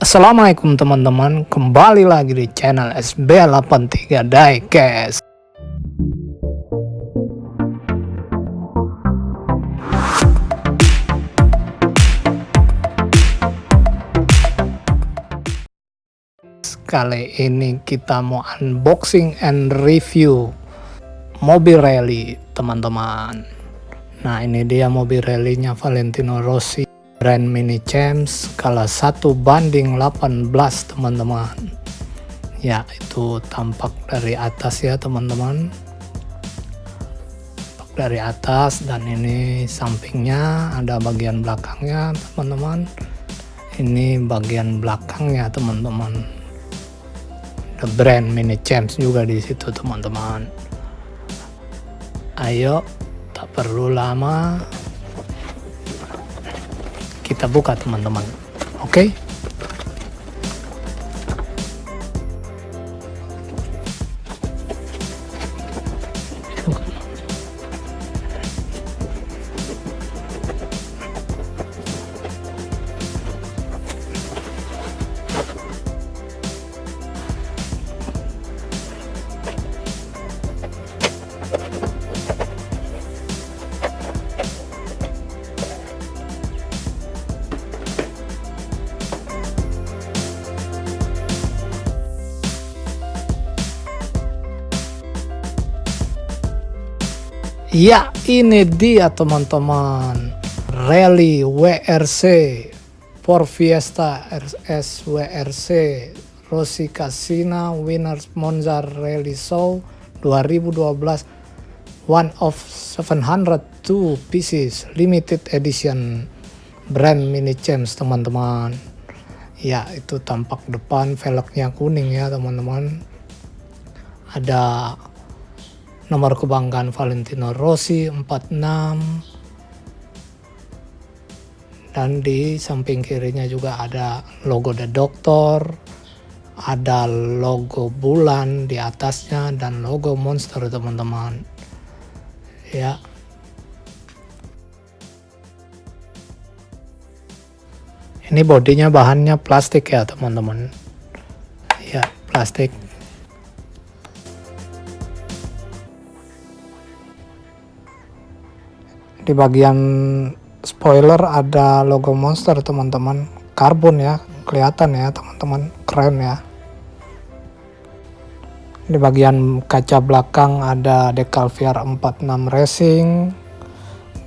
Assalamualaikum teman-teman, kembali lagi di channel SB83 Diecast. Kali ini kita mau unboxing and review mobil rally teman-teman. Nah, ini dia mobil rally-nya Valentino Rossi, brand Mini Champs, skala 1:18 teman-teman. Ya, itu tampak dari atas ya teman-teman, tampak dari atas. Dan ini sampingnya, ada bagian belakangnya teman-teman. Ini bagian belakangnya teman-teman, the brand Mini Champs juga di situ teman-teman. Ayo, tak perlu lama, kita buka teman-teman. Oke? Ya, ini dia teman-teman, Rally WRC Ford Fiesta RS WRC Rossi Casina Winners Monza Rally Show 2012, one of 702 pieces limited edition brand Mini Champs teman-teman. Ya, itu tampak depan velgnya kuning ya teman-teman. Ada nomor kebanggaan Valentino Rossi 46, dan di samping kirinya juga ada logo The Doctor, ada logo bulan di atasnya, dan logo Monster teman-teman. Ya, ini bodinya bahannya plastik ya teman-teman. Ya, plastik. Di bagian spoiler ada logo Monster teman-teman, karbon ya, kelihatan ya teman-teman, keren ya. Di bagian kaca belakang ada dekal VR46 Racing,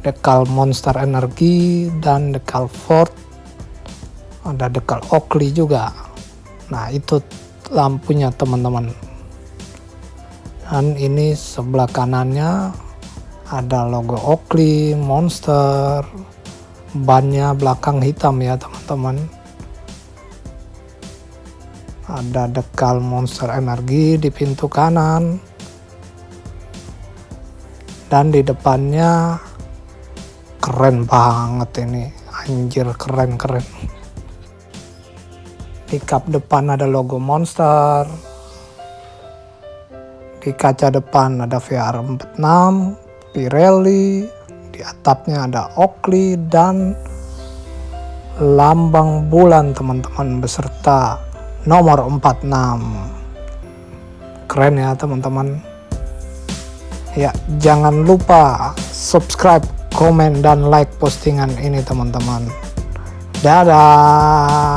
dekal Monster Energy, dan dekal Ford, ada dekal Oakley juga. Nah, itu lampunya teman-teman. Dan ini sebelah kanannya ada logo Oakley, Monster, bannya belakang hitam ya teman-teman. Ada dekal Monster Energy di pintu kanan, dan di depannya keren banget ini, anjir keren. Di kap depan ada logo Monster, di kaca depan ada VR46 Pirelli, di atapnya ada Oakley, dan lambang bulan teman-teman beserta nomor 46. Keren ya teman-teman. Ya, jangan lupa subscribe, komen, dan like postingan ini teman-teman. Dadah.